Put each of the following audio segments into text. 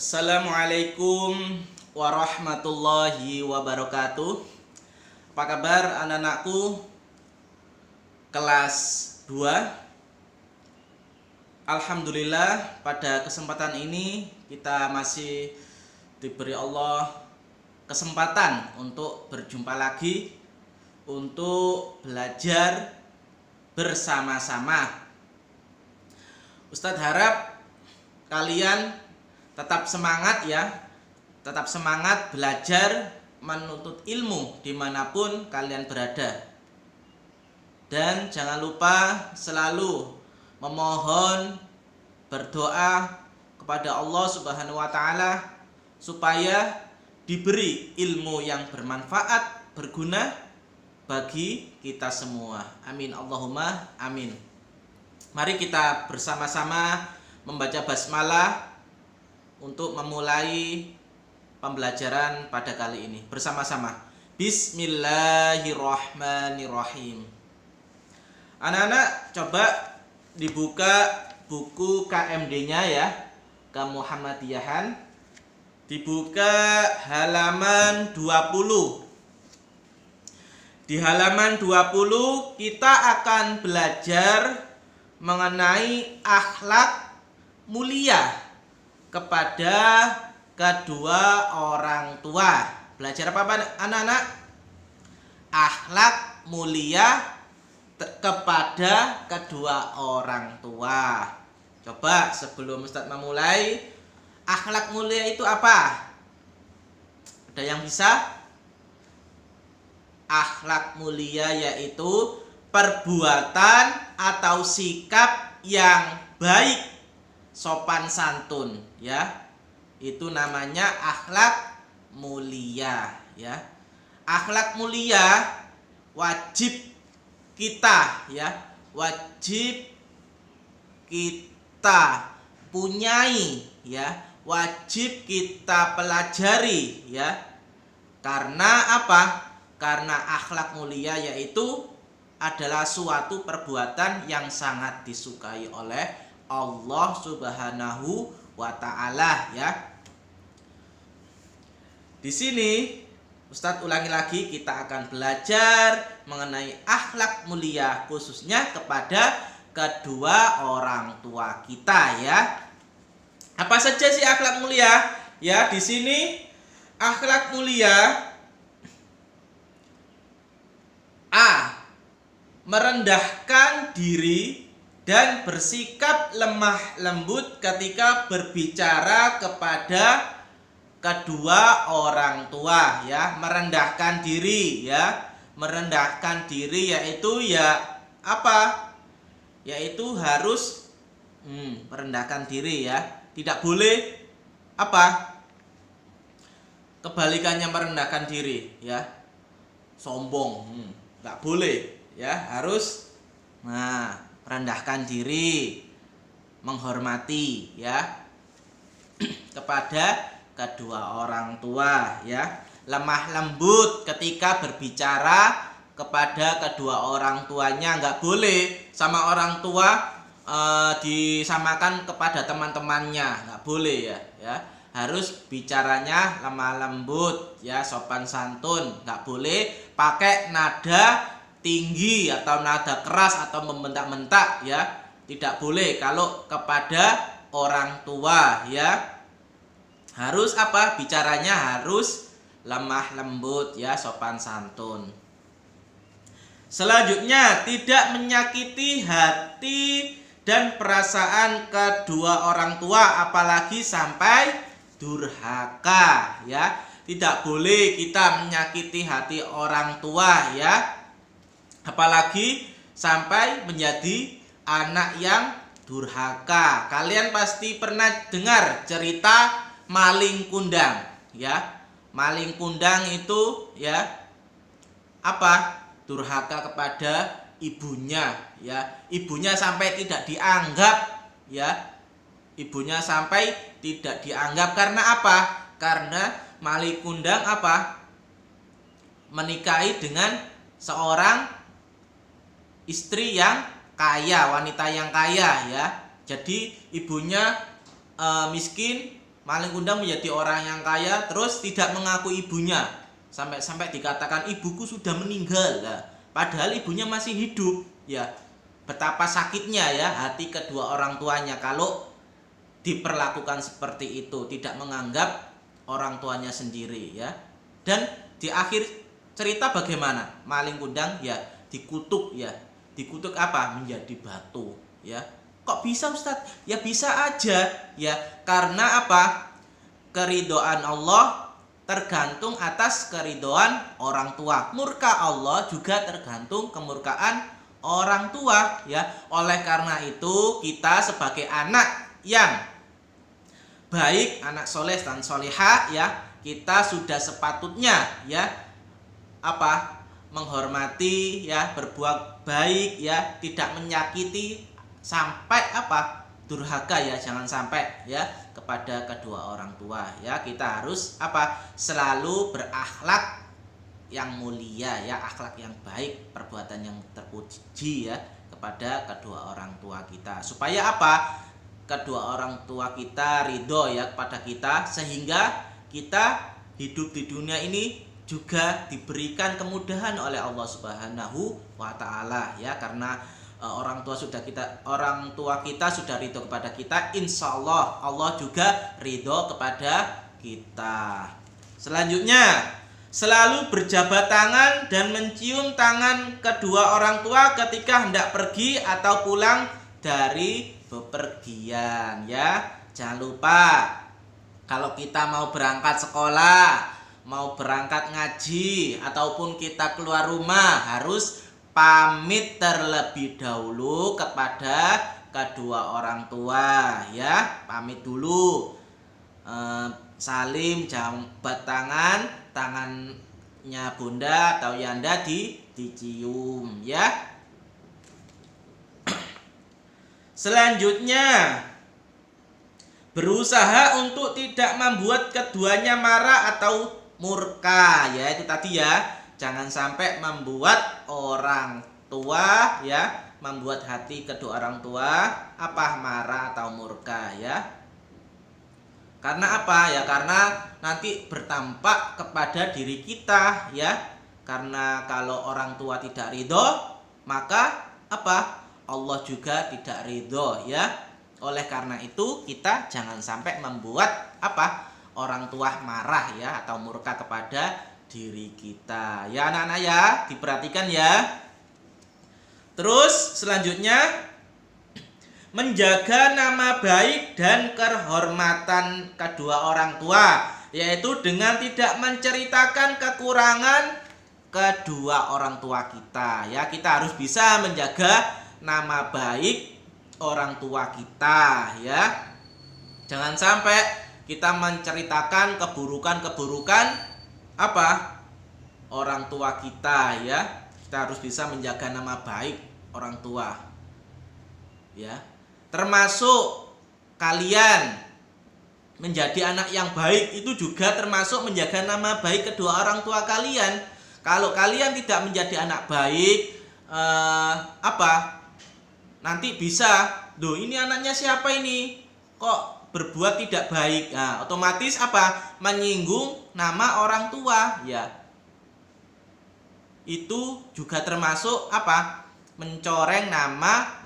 Assalamualaikum warahmatullahi wabarakatuh. Apa kabar anak-anakku kelas 2? Alhamdulillah, pada kesempatan ini kita masih diberi Allah kesempatan untuk berjumpa lagi, untuk belajar bersama-sama. Ustadz harap kalian tetap semangat ya, tetap semangat belajar menuntut ilmu dimanapun kalian berada. Dan jangan lupa selalu memohon, berdoa kepada Allah Subhanahu wa Ta'ala supaya diberi ilmu yang bermanfaat, berguna bagi kita semua. Amin Allahumma amin. Mari kita bersama-sama membaca basmalah untuk memulai pembelajaran pada kali ini bersama-sama. Bismillahirrahmanirrahim. Anak-anak coba dibuka buku KMD-nya ya, Kemuhammadiyahan. Dibuka halaman 20. Di halaman 20 kita akan belajar mengenai akhlak mulia kepada kedua orang tua. Belajar apa anak-anak? Akhlak mulia kepada kedua orang tua. Coba sebelum Ustadz memulai, akhlak mulia itu apa? Ada yang bisa? Akhlak mulia yaitu perbuatan atau sikap yang baik, sopan santun ya. Itu namanya akhlak mulia ya. Akhlak mulia wajib kita ya, wajib kita punyai ya, wajib kita pelajari ya. Karena apa? Karena akhlak mulia yaitu adalah suatu perbuatan yang sangat disukai oleh Allah Subhanahu wa Ta'ala ya. Di sini Ustadz ulangi lagi, kita akan belajar mengenai akhlak mulia khususnya kepada kedua orang tua kita ya. Apa saja sih akhlak mulia? Ya, di sini akhlak mulia A. Merendahkan diri dan bersikap lemah lembut ketika berbicara kepada kedua orang tua ya. Merendahkan diri ya. Merendahkan diri yaitu ya apa? Yaitu harus merendahkan diri ya. Tidak boleh apa? Kebalikannya merendahkan diri ya. Sombong. Nggak boleh ya, harus rendahkan diri, menghormati ya kepada kedua orang tua ya. Lemah lembut ketika berbicara kepada kedua orang tuanya, nggak boleh sama orang tua disamakan kepada teman-temannya, nggak boleh ya. Harus bicaranya lemah lembut ya, sopan santun, nggak boleh pakai nada tinggi atau nada keras atau membentak-bentak ya. Tidak boleh kalau kepada orang tua ya. Harus apa? Bicaranya harus lemah lembut ya, sopan santun. Selanjutnya, tidak menyakiti hati dan perasaan kedua orang tua, apalagi sampai durhaka ya. Tidak boleh kita menyakiti hati orang tua ya, apalagi sampai menjadi anak yang durhaka. Kalian pasti pernah dengar cerita maling kundang ya. Maling kundang itu ya apa? Durhaka kepada ibunya ya. Ibunya sampai tidak dianggap ya. Ibunya sampai tidak dianggap karena apa? Karena maling kundang apa? Menikahi dengan seorang istri yang kaya, wanita yang kaya ya. Jadi ibunya miskin, maling kundang menjadi orang yang kaya terus tidak mengaku ibunya, sampai dikatakan ibuku sudah meninggal. Nah, padahal ibunya masih hidup, ya. Betapa sakitnya ya hati kedua orang tuanya kalau diperlakukan seperti itu, tidak menganggap orang tuanya sendiri, ya. Dan di akhir cerita bagaimana? Maling kundang ya dikutuk, ya. Dikutuk apa? Menjadi batu, ya. Kok bisa, Ustadz? Ya bisa aja, ya. Karena apa? Keridhaan Allah tergantung atas keridhaan orang tua. Murka Allah juga tergantung kemurkaan orang tua, ya. Oleh karena itu kita sebagai anak yang baik, anak soleh dan soleha, ya, kita sudah sepatutnya, ya, menghormati, ya, berbuat baik, ya, tidak menyakiti sampai durhaka, ya, jangan sampai, ya, kepada kedua orang tua, ya. Kita harus selalu berakhlak yang mulia, ya, akhlak yang baik, perbuatan yang terpuji, ya, kepada kedua orang tua kita, supaya kedua orang tua kita ridho, ya, kepada kita, sehingga kita hidup di dunia ini juga diberikan kemudahan oleh Allah Subhanahu wa Ta'ala, ya. Karena orang tua kita sudah ridho kepada kita, insya Allah Allah juga ridho kepada kita. Selanjutnya, selalu berjabat tangan dan mencium tangan kedua orang tua ketika hendak pergi atau pulang dari bepergian, ya. Jangan lupa kalau kita mau berangkat sekolah, mau berangkat ngaji, ataupun kita keluar rumah harus pamit terlebih dahulu kepada kedua orang tua, ya. Pamit dulu, salim, jabat tangannya bunda atau yanda dicium, ya. Selanjutnya, berusaha untuk tidak membuat keduanya marah atau murka, ya. Itu tadi, ya, jangan sampai membuat orang tua, ya, membuat hati kedua orang tua marah atau murka, ya. Karena ya karena nanti bertampak kepada diri kita, ya. Karena kalau orang tua tidak ridho, maka Allah juga tidak ridho, ya. Oleh karena itu kita jangan sampai membuat orang tua marah, ya, atau murka kepada diri kita, ya, anak-anak, ya, diperhatikan, ya. Terus selanjutnya, menjaga nama baik dan kehormatan kedua orang tua, yaitu dengan tidak menceritakan kekurangan kedua orang tua kita, ya. Kita harus bisa menjaga nama baik orang tua kita, ya. Jangan sampai kita menceritakan keburukan-keburukan orang tua kita, ya. Kita harus bisa menjaga nama baik orang tua, ya. Termasuk kalian menjadi anak yang baik itu juga termasuk menjaga nama baik kedua orang tua kalian. Kalau kalian tidak menjadi anak baik, nanti bisa, ini anaknya siapa ini? Kok berbuat tidak baik? Nah, otomatis menyinggung nama orang tua, ya. Itu juga termasuk mencoreng nama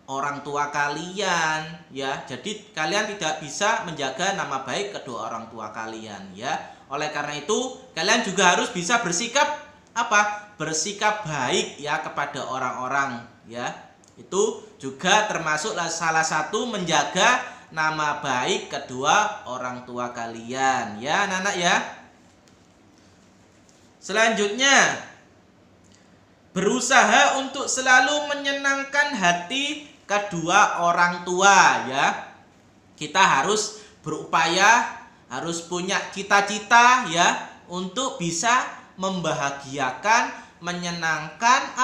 orang tua kalian, ya. Jadi kalian tidak bisa menjaga nama baik kedua orang tua kalian, ya. Oleh karena itu kalian juga harus bisa bersikap bersikap baik, ya, kepada orang-orang, ya. Itu juga termasuk salah satu menjaga nama baik kedua orang tua kalian, ya, anak-anak, ya. Selanjutnya, berusaha untuk selalu menyenangkan hati kedua orang tua, ya. Kita harus berupaya, harus punya cita-cita, ya, untuk bisa membahagiakan, menyenangkan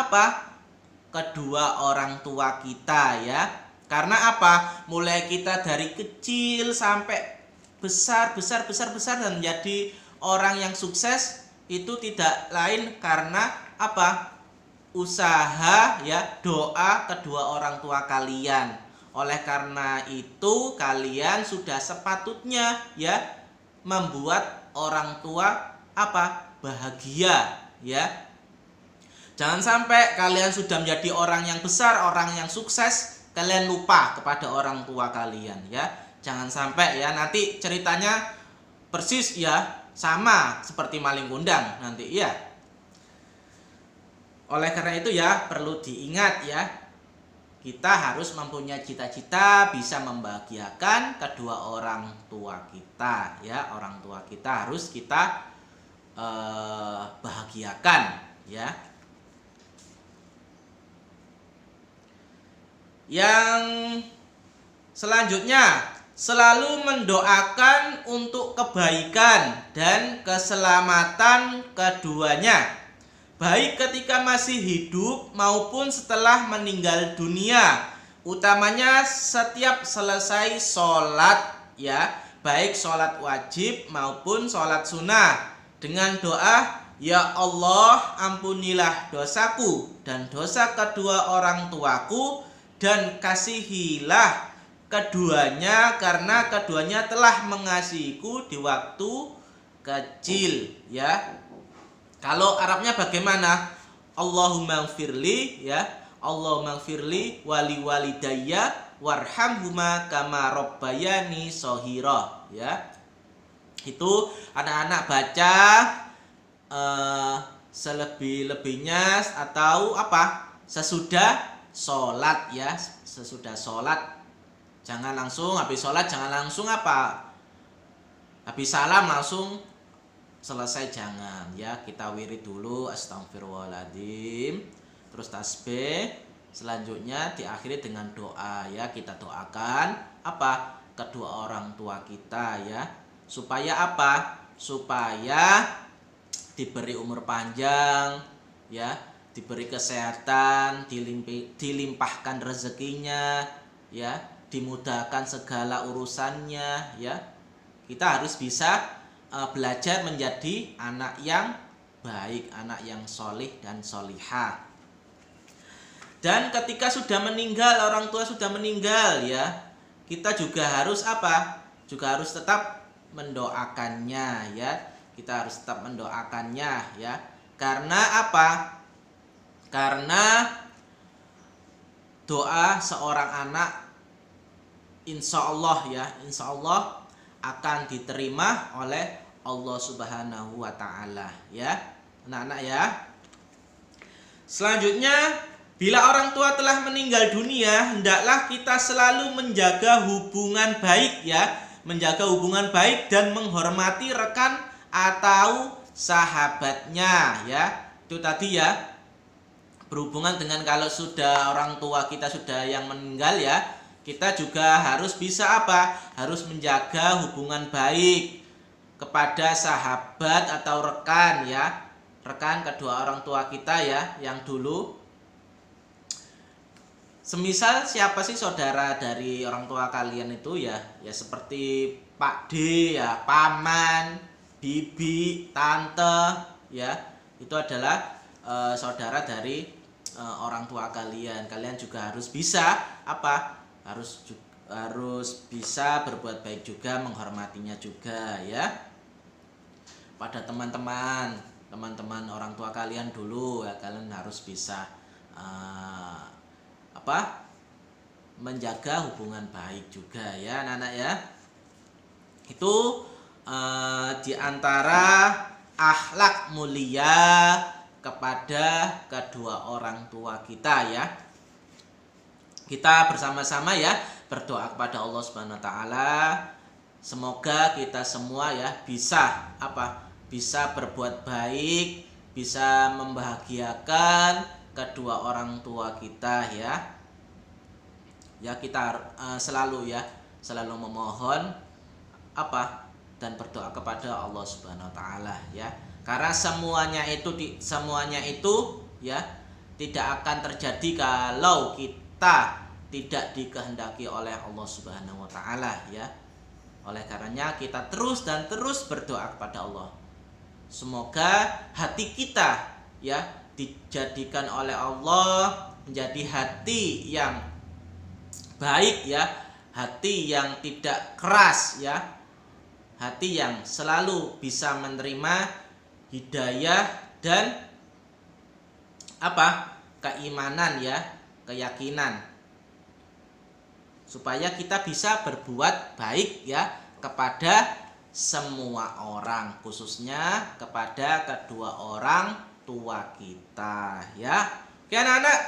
kedua orang tua kita, ya. Karena mulai kita dari kecil sampai besar dan menjadi orang yang sukses itu tidak lain karena usaha, ya, doa kedua orang tua kalian. Oleh karena itu kalian sudah sepatutnya ya membuat orang tua apa? Bahagia ya. Jangan sampai kalian sudah menjadi orang yang besar, orang yang sukses, kalian lupa kepada orang tua kalian ya. Jangan sampai ya, nanti ceritanya persis ya sama seperti maling kundang nanti ya. Oleh karena itu ya perlu diingat ya, kita harus mempunyai cita-cita bisa membahagiakan kedua orang tua kita ya. Orang tua kita harus kita bahagiakan ya. Yang selanjutnya, selalu mendoakan untuk kebaikan dan keselamatan keduanya, baik ketika masih hidup maupun setelah meninggal dunia, utamanya setiap selesai sholat ya, baik sholat wajib maupun sholat sunnah, dengan doa, ya Allah ampunilah dosaku dan dosa kedua orang tuaku, dan kasihilah keduanya karena keduanya telah mengasihiku di waktu kecil ya. Kalau Arabnya bagaimana? Allahumma gfirli ya, Allahumma gfirli wali walidayya warhamhuma kama rabbayani shaghira ya. Itu anak-anak baca selebih-lebihnya atau apa? Sesudah sholat ya, sesudah sholat. Jangan langsung habis sholat, jangan langsung apa? Habis salam langsung selesai, jangan ya. Kita wirid dulu astagfirullahaladzim, terus tasbih, selanjutnya diakhiri dengan doa ya. Kita doakan apa? Kedua orang tua kita ya, supaya apa? Supaya diberi umur panjang ya, diberi kesehatan, dilimpahkan rezekinya ya, dimudahkan segala urusannya ya. Kita harus bisa belajar menjadi anak yang baik, anak yang solih dan solihah. Dan ketika sudah meninggal, orang tua sudah meninggal ya, kita juga harus apa? Juga harus tetap mendoakannya ya. Kita harus tetap mendoakannya ya. Karena apa? Karena doa seorang anak insya Allah ya, insya Allah akan diterima oleh Allah Subhanahu wa Ta'ala ya, anak-anak ya. Selanjutnya, bila orang tua telah meninggal dunia, hendaklah kita selalu menjaga hubungan baik ya, menjaga hubungan baik dan menghormati rekan atau sahabatnya ya. Itu tadi ya, berhubungan dengan kalau sudah orang tua kita sudah yang meninggal ya, kita juga harus bisa apa? Harus menjaga hubungan baik kepada sahabat atau rekan ya, rekan kedua orang tua kita ya, yang dulu. Semisal siapa sih saudara dari orang tua kalian itu ya? Ya seperti Pak D ya, paman, bibi, tante ya. Itu adalah saudara dari orang tua kalian. Kalian juga harus bisa apa? Harus bisa berbuat baik juga, menghormatinya juga ya. Pada teman-teman orang tua kalian dulu ya, kalian harus bisa menjaga hubungan baik juga ya anak-anak ya. Itu diantara akhlak mulia kepada kedua orang tua kita ya. Kita bersama-sama ya berdoa kepada Allah Subhanahu wa Ta'ala, semoga kita semua ya bisa apa? Bisa berbuat baik, bisa membahagiakan kedua orang tua kita ya. Ya kita selalu memohon apa? Dan berdoa kepada Allah Subhanahu wa Ta'ala ya. Karena semuanya itu ya tidak akan terjadi kalau kita tidak dikehendaki oleh Allah Subhanahu wa Ta'ala ya. Oleh karenanya kita terus berdoa kepada Allah. Semoga hati kita ya dijadikan oleh Allah menjadi hati yang baik ya, hati yang tidak keras ya, hati yang selalu bisa menerima hidayah dan keimanan ya, keyakinan, supaya kita bisa berbuat baik ya kepada semua orang, khususnya kepada kedua orang tua kita ya. Oke anak-anak,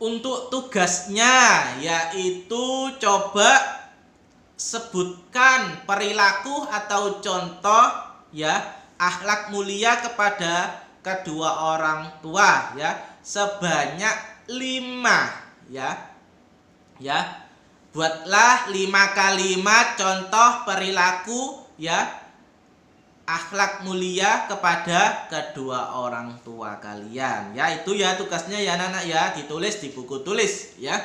untuk tugasnya yaitu coba sebutkan perilaku atau contoh ya akhlak mulia kepada kedua orang tua ya sebanyak 5 ya. Buatlah 5 kalimat contoh perilaku ya akhlak mulia kepada kedua orang tua kalian ya. Itu ya tugasnya ya anak-anak ya, ditulis di buku tulis ya.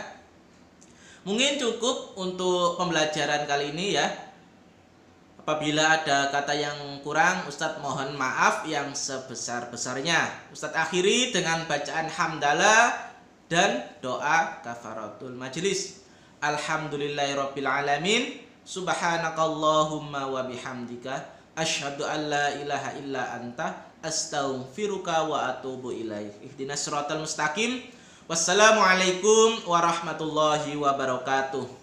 Mungkin cukup untuk pembelajaran kali ini ya. Apabila ada kata yang kurang, Ustadz mohon maaf yang sebesar-besarnya. Ustadz akhiri dengan bacaan hamdalah dan doa kafaratul majelis. Alhamdulillahirabbil alamin. Subhanakallahumma wa bihamdika asyhadu an la ilaha illa anta astaghfiruka wa atubu ilaik. Ihdinas siratal mustaqim. Wassalamualaikum warahmatullahi wabarakatuh.